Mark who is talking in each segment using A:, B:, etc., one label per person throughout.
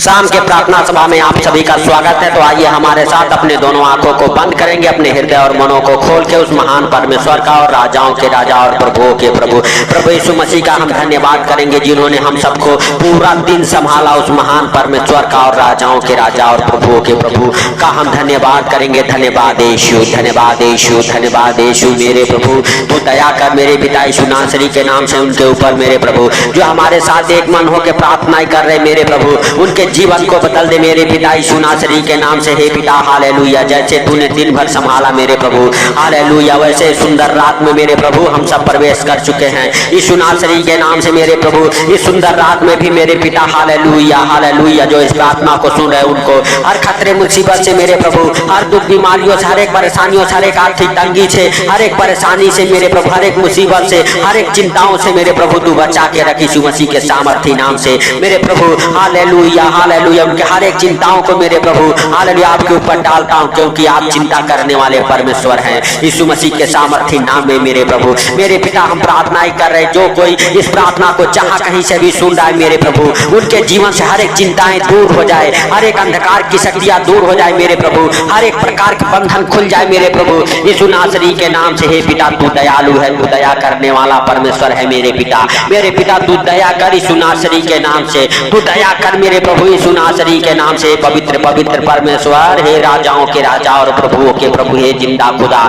A: शाम के प्रार्थना सभा में आप सभी का स्वागत है। तो आइए हमारे साथ अपने दोनों आंखों को बंद करेंगे, अपने हृदय और मनों को खोल के उस महान परमेश्वर का और राजाओं के राजा और प्रभुओं के प्रभु प्रभु यीशु मसीह का हम धन्यवाद करेंगे, जिन्होंने हम सबको पूरा दिन संभाला। उस महान परमेश्वर का और राजाओं के राजा और प्रभुओं के प्रभु का हम धन्यवाद करेंगे। धन्यवाद यीशु, धन्यवाद यीशु, धन्यवाद यीशु। मेरे प्रभु तू दया कर मेरे पिता यीशु नासरी के नाम से उनके ऊपर मेरे प्रभु, जो हमारे साथ एक मन होकर प्रार्थनाएं कर रहे मेरे प्रभु, उनके जीवन को बदल दे मेरे पिता यीशु नासरी के नाम से। हे पिता हालेलुया, जैसे तूने दिन भर संभाला मेरे प्रभु हालेलुया, वैसे सुंदर रात में मेरे प्रभु हम सब प्रवेश कर चुके हैं यीशु नासरी के नाम से मेरे प्रभु। इस सुंदर रात में भी मेरे पिता हालेलुया हालेलुया, जो इस प्रार्थना को सुन रहे उनको हर खतरे मुसीबत से मेरे प्रभु, हर दुख बीमारियों से, हर एक परेशानियों से, हर एक आर्थिक तंगी से, हर एक परेशानी से मेरे प्रभु, हर एक मुसीबत से, हर एक चिंताओं से मेरे प्रभु तू बचा के रख यीशु मसीह के सामर्थी नाम से मेरे प्रभु हालेलुया हालेलुया। उनके हर एक चिंताओं को मेरे प्रभु हालेलुया आपके ऊपर डालता हूं, क्योंकि आप चिंता करने वाले परमेश्वर हैं यीशु मसीह के सामर्थी नाम में मेरे प्रभु। मेरे पिता हम प्रार्थनाएं कर रहे, जो कोई इस प्रार्थना को जहां कहीं से भी सुन रहा है मेरे प्रभु, उनके जीवन से हर एक चिंताएं दूर हो जाए, हर एक अंधकार की शक्तियां दूर हो जाए मेरे प्रभु, हर एक प्रकार के बंधन खुल जाए मेरे प्रभु यीशु नासरी के नाम से। हे पिता तू दयालु है, तू दया करने वाला परमेश्वर है मेरे पिता। मेरे पिता तू दया कर यीशु नासरी के नाम से, तू दया कर मेरे प्रभु यीशु नासरी के नाम से। पवित्र पवित्र परमेश्वर, हे राजाओं के राजा और प्रभुओं के प्रभु, हे जिंदा खुदा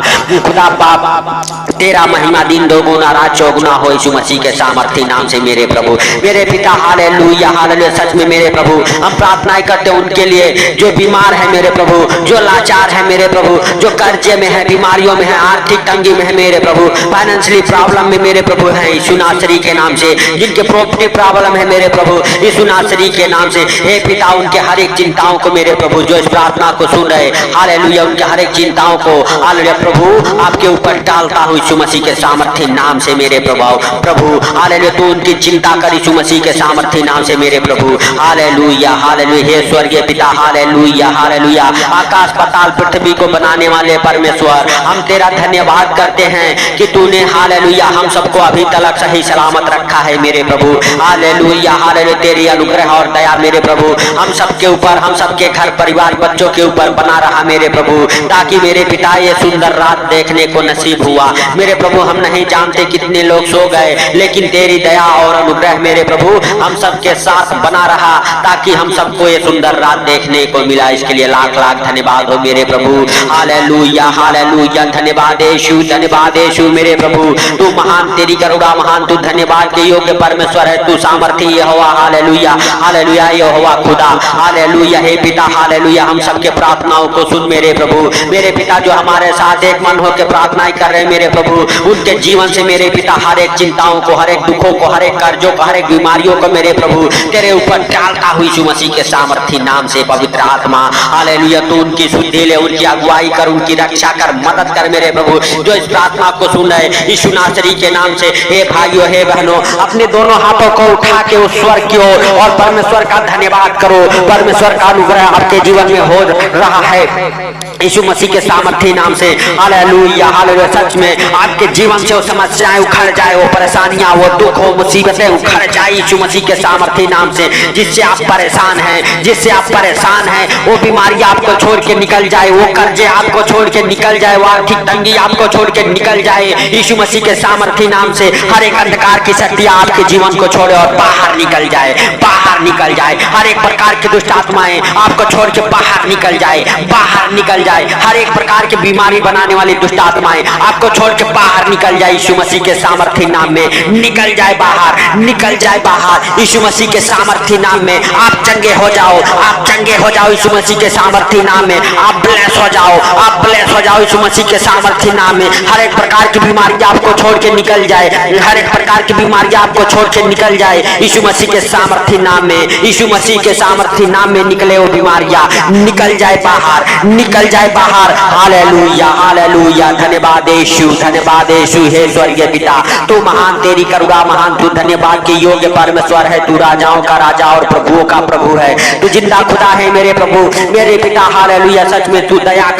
A: खुदा बाप, तेरा महिमा दिन दोगुना रात चौगुना हो यीशु मसीह के सामर्थी नाम से मेरे प्रभु। मेरे पिता हालेलुया हालेलुया, सच में मेरे प्रभु हम प्रार्थनाएं करते हैं उनके लिए जो बीमार है मेरे प्रभु, जो लाचार है मेरे प्रभु, जो कर्जे में है, बीमारियों में है, आर्थिक तंगी में है मेरे प्रभु, फाइनेंशियली प्रॉब्लम में मेरे प्रभु है यीशु नासरी के नाम से, जिनके प्रॉपर्टी प्रॉब्लम है मेरे प्रभु यीशु नासरी के नाम से। हे पिता उनके हर एक चिंताओं को मेरे प्रभु, जो इस प्रार्थना को सुन रहे हालेलुया, उनके हर एक चिंताओं को हालेलुया प्रभु आपके ऊपर डालता हूं यीशु मसीह के सामर्थी नाम से मेरे प्रभु हालेलुया। तू उनकी चिंता कर यीशु मसीह के सामर्थी नाम से मेरे प्रभु हालेलुया हालेलुया। हे स्वर्गीय पिता हालेलुया हालेलुया, आकाश पाताल पृथ्वी को बनाने वाले परमेश्वर, हम तेरा धन्यवाद करते हैं कि तूने हालेलुया हम सबको अभी तक सही सलामत रखा है मेरे प्रभु हालेलुया हालेलुया। तेरी अनुग्रह और दया मेरे प्रभु हम सबके ऊपर, हम सबके घर परिवार बच्चों के ऊपर बना रहा मेरे प्रभु, ताकि मेरे पिता ये सुंदर रात देखने को नसीब हुआ मेरे प्रभु। हम नहीं जानते कितने लोग सो गए, लेकिन तेरी दया और अनुग्रह मेरे प्रभु हम सबके साथ बना रहा, ताकि हम सबको ये सुंदर रात देखने को मिला। इसके लिए लाख लाख धन्यवाद हो मेरे प्रभु हालेलुया हालेलुया। धन्यवाद यीशु, धन्यवाद यीशु मेरे प्रभु। तू महान, तेरी करुणा महान, तू धन्यवाद के योग्य परमेश्वर है, तू सामर्थी यहोवा हालेलुया हालेलुया यहोवा खुदा हालेलुया। हे पिता हालेलुया, हम सबके प्रार्थनाओं को सुन मेरे प्रभु। मेरे पिता जो हमारे साथ एक मन होकर प्रार्थनाएं कर रहे मेरे प्रभु, उनके जीवन से मेरे पिता हर एक चिंताओं को, हर एक दुखों को, हर एक कर्जों को, हर एक बीमारियों को मेरे प्रभु तेरे ऊपर डालता हुई यीशु मसीह के सामर्थी नाम से। पवित्र आत्मा हालेलुया, तू उनकी सुधि ले, उनकी अगुवाई कर, उनकी रक्षा कर, मदद कर मेरे प्रभु, जो इस प्रार्थना को सुन रहे यीशु नासरी के नाम से। हे भाइयों, हे बहनों, अपने दोनों हाथों को उठा के उस स्वर की ओर और परमेश्वर का धन्यवाद करो। परमेश्वर का अनुग्रह आपके जीवन में हो रहा है यीशु मसीह के सामर्थी नाम से हालेलुया हालेलुया। सच में आपके जीवन से वो समस्याएं उखड़ जाए, वो परेशानियां, वो दुख, वो मुसीबतें उखड़ जाए यीशु मसीह के सामर्थी नाम से। जिससे आप परेशान हैं, जिससे आप परेशान हैं, वो बीमारी आपको छोड़ के निकल जाए, वो कर्जे आपको छोड़ के निकल जाए, वो आर्थिक तंगी आपको छोड़ के निकल जाए यीशु मसीह के सामर्थी नाम से। हर एक अंधकार की शक्तियां आपके जीवन को छोड़े और बाहर निकल जाए, बाहर निकल जाए। हर एक प्रकार की दुष्ट आत्माएं आपको छोड़ के बाहर निकल जाए, बाहर निकल जाए। हर एक प्रकार की बीमारी बनाने वाली दुष्ट आत्माएं आपको छोड़ के बाहर निकल जाए यीशु मसीह के सामर्थी नाम में। निकल जाए बाहर, निकल जाए बाहर यीशु मसीह के सामर्थी नाम में। आप चंगे हो जाओ, आप चंगे हो जाओ यीशु मसीह के सामर्थी नाम में। आप ब्लेस हो जाओ, आप ब्लेस हो जाओ यीशु मसीह के सामर्थी नाम में। हर एक प्रकार की बीमारी आपको छोड़ के निकल जाए, हर एक प्रकार की बीमारी आपको छोड़ के निकल जाए यीशु मसीह के सामर्थी नाम में। यीशु मसीह के सामर्थी नाम में निकले वो बीमारियां निकल जाए बाहर, निकल जाए बाहर। हालेलुया हालेलुया, धन्यवाद यीशु, धन्यवाद यीशु। हे स्वर्गीय पिता, तू महान, तेरी करुणा महान, तू धन्यवाद के योग्य परमेश्वर है, तू राजाओं का राजा और प्रभुओं का प्रभु है, तू जिंदा खुदा है मेरे प्रभु मेरे पिता। हालेलुया, सच में तू दया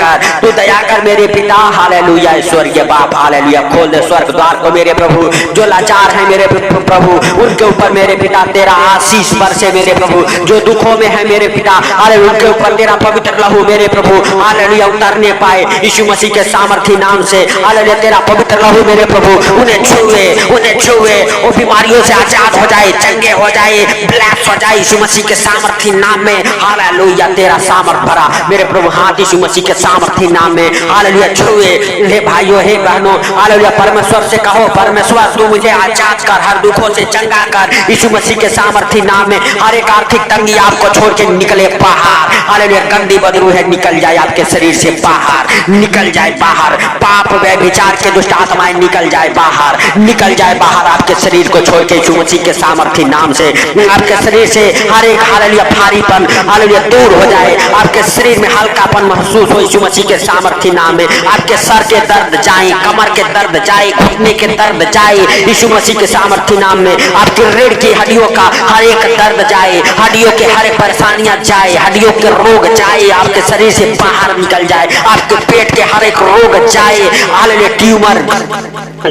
A: कर मेरे पिता। हालेलुया स्वर्गीय बाप, हालेलुया, खोल दे स्वर्ग द्वार को मेरे प्रभु। जो लाचार है मेरे प्रभु, उनके ऊपर मेरे पिता तेरा आशीष बरसे मेरे प्रभु। जो दुखों में है मेरे पिता, हालेलुया, उनके ऊपर तेरा पवित्र लहू मेरे प्रभु, हालेलुया, उतरने पाए यीशु मसीह के सामर्थी नाम से। हालेलुया, तेरा पवित्र लहू मेरे प्रभु उन्हें छुए, वो बीमारियों से आजाद हो जाए, चंगे हो जाए, ब्लैस हो जाए यीशु मसीह के सामर्थी नाम में। हालेलुया, तेरा सामर्थ भरा मेरे प्रभु हाथ यीशु मसीह के सामर्थी नाम में। हालेलुया, छुए हे भाइयों हे बहनों। हालेलुया, परमेश्वर से कहो, परमेश्वर तू मुझे आजाद कर, हर दुखों से चंगा कर यीशु मसीह के सामर्थी नाम में। हर एक आर्थिक तंगी आपको छोड़ के निकले बाहर। हालेलुया, गंदी बदबू है निकल जाए आपके शरीर से बाहर, निकल जाए बाहर। पाप व्यभिचार के दुष्ट आत्माएं निकल जाए बाहर, निकल जाए बाहर आपके शरीर को छोड़ के यीशु मसीह के सामर्थी नाम से। आपके शरीर से हर एक हालेलुया भारीपन हालेलुया दूर हो जाए, आपके शरीर में हल्कापन महसूस हो यीशु मसीह के सामर्थी नाम में। आपके सर के दर्द जाए, कमर के दर्द जाए, घुटने के दर्द जाए यीशु मसीह के सामर्थी नाम में। आपकी रीढ़ की हड्डियों का हर एक दर्द जाए, हड्डियों के हर एक परेशानियां जाए, हड्डियों के रोग जाए, आपके शरीर से बाहर निकल जाए। आपके पेट के हर एक रोग जाए, हालेलुया, ट्यूमर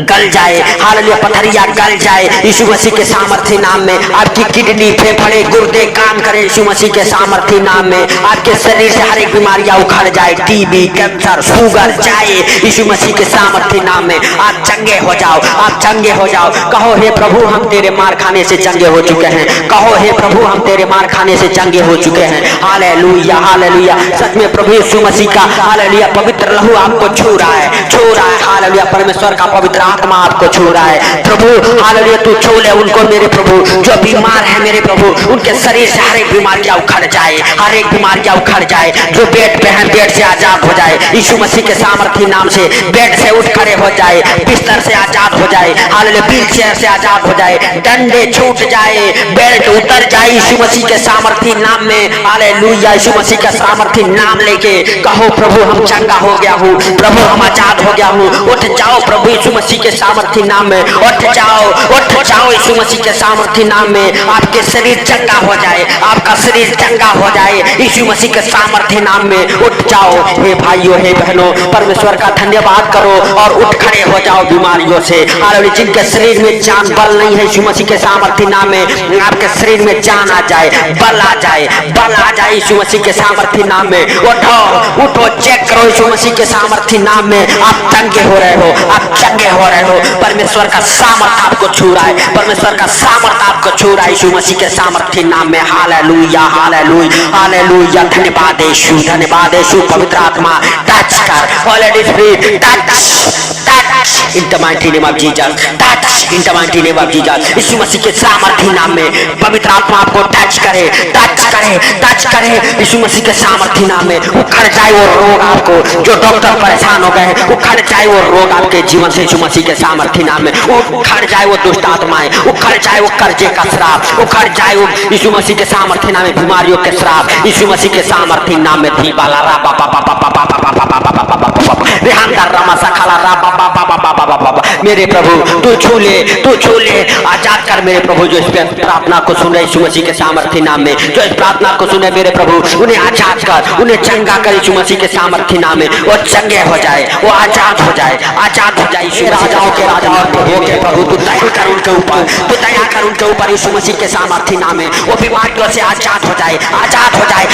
A: गल जाए, हालेलुया, पथरिया गल जाए यीशु मसीह के सामर्थी नाम में। आपकी किडनी, फेफड़े, गुर्दे काम करे यीशु मसीह के सामर्थी नाम में। आपके शरीर से हर एक बीमारियां उखड़ जाए, टीबी, कैंसर, शुगर जाए यीशु मसीह के सामर्थी नाम में। आप चंगे हो जाओ, आप चंगे हो जाओ। कहो हे प्रभु हम तेरे मार खाने से चंगे हो चुके हैं। कहो हे प्रभु हम तेरे मार खाने से चंगे हो चुके हैं। हालेलुया हालेलुया, सच में प्रभु यीशु मसीह का हालेलुया पवित्र लहू आपको छू रहा है। हालेलुया, परमेश्वर का पवित्र आत्मा आपको छू रहा है प्रभु। हालेलुया, तू छू ले उनको मेरे प्रभु जो बीमार है मेरे प्रभु, उनके शरीर से हर एक बीमारियां उखड़ जाए, हर एक बीमारियां उखड़ जाए। जो बेड पे है बेड से आजाद हो जाए यीशु मसीह के सामर्थी नाम से। बेड से उठ खड़े हो जाए, बिस्तर से आजाद हो जाए, हालेलुया, व्हील चेयर से आजाद हो जाए, डंडे छूट जाए, बेल्ट उतर जाए यीशु मसीह के सामर्थी नाम में। हालेलुया, यीशु मसीह का सामर्थी नाम लेके कहो प्रभु हम चंगा हो गया हूँ, प्रभु हम आजाद हो गया हूँ। उठ जाओ प्रभु यीशु मसीह के सामर्थी नाम में, उठ जाओ यीशु मसीह के सामर्थी नाम में। आपके शरीर चंगा हो जाए, आपका शरीर चंगा हो जाए यीशु मसीह के सामर्थी नाम में। उठ जाओ हे भाइयों हे बहनों, परमेश्वर का धन्यवाद करो और उठ खड़े हो जाओ बीमारियों से। हालेलुया, जिनके शरीर में जान बल नहीं है यीशु मसीह के सामर्थी नाम में, आपके शरीर में जान आ जाए, बल आ जाए यीशु मसीह के सामर्थी नाम में। उठो चेक करो यीशु मसीह के सामर्थी नाम में। आप चंगे हो रहे हो, आप चंगे हो रहे हो। परमेश्वर का सामर्थ आपको छू रहा है, परमेश्वर का सामर्थ आपको छू रहा है यीशु मसीह के सामर्थी नाम में। हालेलुया हालेलुया हालेलुया, धन्यवाद यीशु, धन्यवाद यीशु। पवित्र आत्मा टच कर, holy spirit touch in the mighty name of Jesus, touch in the mighty name of Jesus. यीशु मसीह के सामर्थी नाम में पवित्र आत्मा आपको टच करे यीशु मसीह के सामर्थी नाम में। उखड़ जाए वो रोग आपको, जो डॉक्टर परेशान हो गए, उखड़ जाए वो रोग आपके जीवन से यीशु मसीह के सामर्थी नाम में। उखड़ जाए वो दुष्ट आत्माएं, उखड़ जाए वो कर्जे का श्राप, उखड़ जाए वो यीशु मसीह के सामर्थी नाम में बीमारियों के श्राप यीशु मसीह के सामर्थी नाम में। थी बाला रा बा बा बा बा बा बा बा बा बा बा बा रेहानदार रामा सखाला रा बा बा बा बा बा बा बा। मेरे प्रभु तू छू ले, आजाद कर मेरे प्रभु। जो इस प्रार्थना को सुन रहे यीशु मसीह के सामर्थी नाम में, जो इस प्रार्थना को सुने मेरे प्रभु, उन्हें आजाद कर, उन्हें चंगा कर यीशु मसीह के सामर्थी नाम में। वो चंगे हो जाए, वो आजाद हो जाए यीशु राजाओं के राजा और प्रभु के प्रभु। तू दया कर उनके ऊपर, तू दया कर उनके ऊपर यीशु मसीह के सामर्थी नाम में। वो बीमारियों से आजाद हो जाए,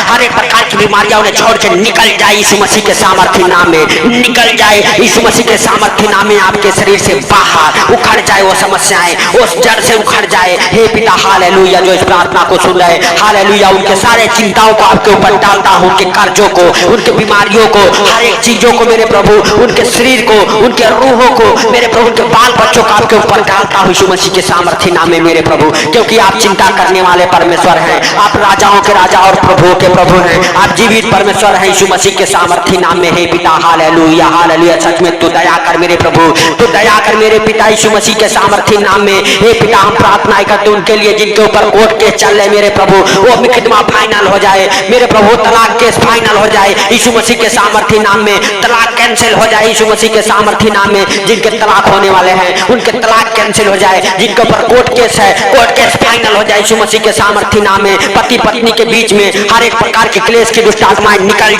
A: हर एक प्रकार की बीमारियां उन्हें छोड़ के निकल जाए यीशु मसीह के सामर्थी नाम में, निकल जाए यीशु मसीह के सामर्थी नाम में। आपके शरीर से बाहर उखड़ जाए वो समस्याएं, उस जड़ से उखड़ जाए हे पिता। हालेलुया, जो इस प्रार्थना को सुन रहे हालेलुया, उनके सारे चिंताओं को आपके ऊपर डालता हूँ, उनके कर्जों को, उनके बीमारियों को, हर एक चीजों को मेरे प्रभु, उनके शरीर को, उनके रूहों को मेरे प्रभु, उनके बाल बच्चों को आपके ऊपर डालता हूँ यीशु मसीह के सामर्थी नाम में मेरे प्रभु। क्योंकि आप चिंता करने वाले परमेश्वर हैं, आप राजाओं के राजा और प्रभुओं के प्रभु हैं, आप जीवित परमेश्वर हैं यीशु मसीह के सामर्थी नाम में हे पिता। हालेलुया हालेलुया, सच में तू दया कर मेरे प्रभु, तू दया कर मेरे पिता यीशु मसीह के सामर्थी नाम में हे पिता। हम प्रार्थना करते उनके लिए जिनके ऊपर कोर्ट केस चल रहे मेरे प्रभु, वो मुकदमा फाइनल हो जाए, मेरे प्रभु तलाक केस फाइनल हो जाए यीशु मसीह के सामर्थी नाम में, तलाक कैंसिल हो जाए यीशु मसीह के सामर्थी नाम में, जिनके तलाक होने वाले हैं उनके तलाक कैंसिल हो जाए, जिनके ऊपर कोर्ट केस है कोर्ट केस फाइनल हो जाए यीशु मसीह के सामर्थी नाम में, पति पत्नी के बीच में हर एक प्रकार के क्लेश की दुष्ट आत्माएं निकल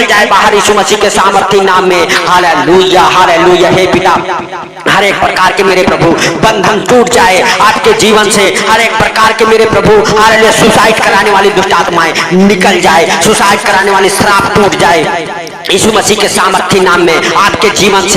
A: जाए बाहर यीशु मसीह के सामर्थी नाम में। Hallelujah hallelujah. हे पिता हर एक प्रकार के मेरे प्रभु बंधन टूट जाए आपके जीवन से, हर एक प्रकार के मेरे प्रभु हालेलुया सुसाइड कराने वाली दुष्ट आत्माएं निकल जाए, सुसाइड कराने वाली श्राप टूट जाए यीशु मसीह के सामर्थी नाम में आपके जीवन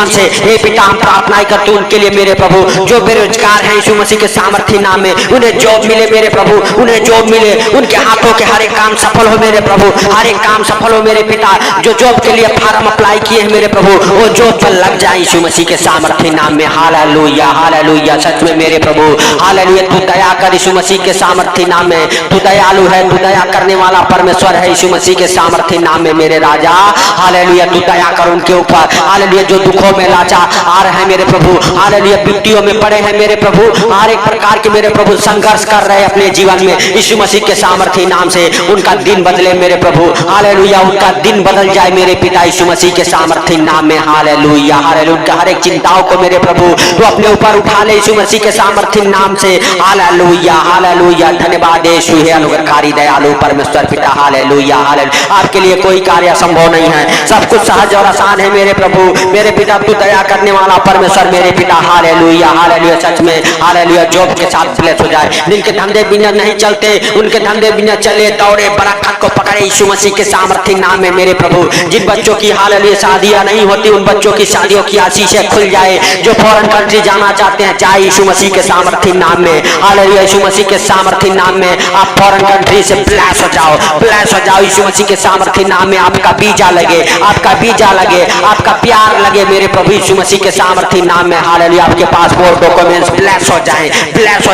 A: से। हे पिता हम प्रार्थना करते उनके लिए मेरे प्रभु जो बेरोजगार हैं यीशु मसीह के सामर्थी नाम में, उन्हें जॉब मिले मेरे प्रभु, उन्हें जॉब मिले, उनके हाथों के हर एक काम सफल हो मेरे प्रभु, हर एक काम सफल हो मेरे पिता। जो जॉब के लिए फार्म अप्लाई किए हैं मेरे प्रभु वो जॉब पर लग जाए यीशु मसीह के सामर्थी नाम में। Hallelujah hallelujah. सच में मेरे प्रभु हालेलुया तू दया कर यीशु मसीह के सामर्थी नाम में, तू दयालु है, तू दया करने वाला परमेश्वर है यीशु मसीह के सामर्थी नाम में मेरे राजा। हालेलुया तू दया कर उनके ऊपर। हालेलुया जो दुखों में लाचार है मेरे प्रभु, हालेलुया विपत्तियों में पड़े हैं मेरे प्रभु, हर एक प्रकार के मेरे प्रभु संघर्ष कर रहे हैं अपने जीवन में यीशु मसीह के सामर्थी नाम से, उनका दिन बदले मेरे प्रभु। हालेलुया उनका दिन बदल जाए मेरे पिता यीशु मसीह के सामर्थी नाम में। Hallelujah hallelujah. उनका हर एक चिंताओं को मेरे प्रभु तो अपने ऊपर उठा ले यीशु मसीह के सामर्थी नाम से। Hallelujah hallelujah. धन्यवाद यीशु है अनुग्रहकारी दयालु परमेश्वर पिता। Hallelujah hallelujah. आपके लिए कोई कार्य संभव नहीं है, सब कुछ सहज और आसान है मेरे प्रभु मेरे पिता। तू दया करने वाला परमेश्वर मेरे पिता। Hallelujah hallelujah. सच में हालेलुया जॉब के साथ ब्लेस हो जाए, जिनके धंधे बिना नहीं चलते उनके धंधे बिना चले, दौड़े बरकत को पकड़े यीशु मसीह के सामर्थी नाम में मेरे प्रभु। जिन बच्चों की हालेलुया शादियां नहीं होती उन बच्चों की शादियों की आशीषें खुल जाए, जो फॉरेन कंट्री जाना चाहते हैं जाए यीशु मसीह के सामर्थी नाम में। हालेलुया यीशु मसीह के सामर्थी नाम में आप फॉरेन कंट्री से ब्लेस हो जाओ यीशु मसीह के सामर्थी नाम में। आपका वीजा लगे, आपका वीजा लगे, आपका प्यार लगे मेरे प्रभु यीशु मसीह के सामर्थी नाम में। हालेलुया आपके पासपोर्ट डॉक्यूमेंट्स ब्लेस हो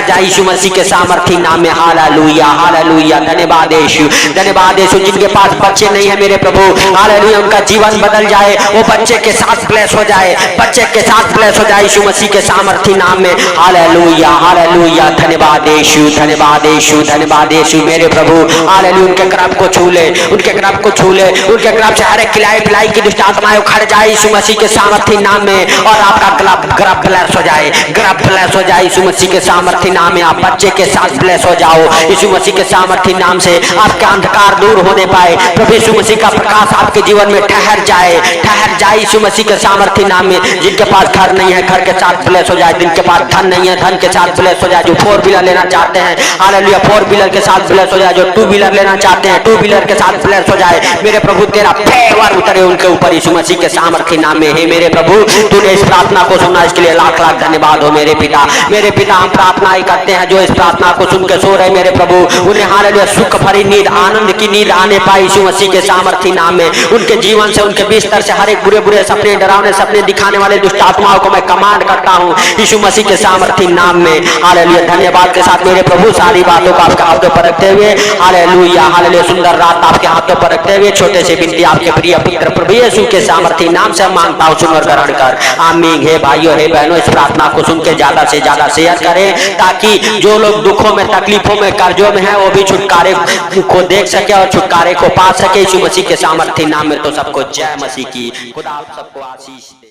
A: जाए यीशु मसीह के सामर्थी नाम में। Hallelujah hallelujah. धन्यवाद यीशु धन्यवाद यीशु। जिनके पास बच्चे नहीं है मेरे प्रभु हालेलुया उनका जीवन बदल जाए, वो बच्चे के साथ ब्लेस हो जाए, बच्चे के साथ ब्लेस हो जाए यीशु मसीह के सामर्थी नाम में। Hallelujah hallelujah. धन्यवाद यीशु धन्यवाद यीशु धन्यवाद यीशु मेरे प्रभु। हालेलुया उनके ग्रभ को छू ले, उनके ग्रभ को छू ले, उनके ग्रभ से हर एक खिलाई पिलाई की दुष्ट आत्माएं उखड़ जाए यीशु मसीह के सामर्थी नाम में, और आपका ग्रभ ब्लेस हो जाए, ग्रभ ब्लेस हो जाए यीशु मसीह के सामर्थी नाम में। आप बच्चे के साथ ब्लेस हो जाओ यीशु मसीह के सामर्थी नाम से। आपका अंधकार दूर होने पाए प्रभु यीशु मसीह का प्रकाश आपके जीवन में ठहर जाए यीशु मसीह के सामर्थी नाम में। जिनके पास घर नहीं है घर के साथ ब्लेस हो जाए, जिनके पास धन नहीं है धन के साथ ब्लेस हो जाए, जो 4 व्हीलर लेना चाहते हैं हालेलुया 4 व्हीलर के साथ ब्लेस हो जाए, जो 2 व्हीलर लेना चाहते हैं 2 व्हीलर के साथ ब्लेस हो जाए मेरे प्रभु। तेरा फेवर उतरे उनके ऊपर यीशु मसीह के सामर्थी नाम में। हे मेरे प्रभु तूने इस प्रार्थना को सुना, इसके लिए लाख लाख धन्यवाद हो मेरे पिता। मेरे पिता हम प्रार्थना ही करते हैं जो इस प्रार्थना को सुन के सो रहे मेरे प्रभु, उन्हें हालेलुया सुख भरी नींद आनंद की नींद आने पाए यीशु मसीह के सामर्थी नाम में। उनके जीवन से उनके बिस्तर से हर एक बुरे बुरे सपने डरावने सपने दिखाने वाले दुष्ट आत्माओं को मैं कमांड करता हूँ यीशु मसीह के सामर्थी नाम में। हालेलुया धन्यवाद के साथ मेरे प्रभु सारी बातों को आपके हाथों पर रखते हुए हालेलुया हालेलुया सुंदर रात आपके हाथों पर रखते हुए छोटे से बिनती आपके प्रिय पुत्र प्रभु यीशु के सामर्थी नाम से मांगता हूँ, सुन और ग्रहण कर आमीन। हे भाइयों हे बहनों इस प्रार्थना को सुन के ज्यादा से ज्यादा शेयर करें ताकि जो लोग दुखों में तकलीफों में कर्जों में है वो भी छुटकारे को देख सके और छुटकारे को पा सके यीशु मसीह के सामर्थी नाम में। तो सबको जय मसीह की, खुदा आप सबको आशीष दे।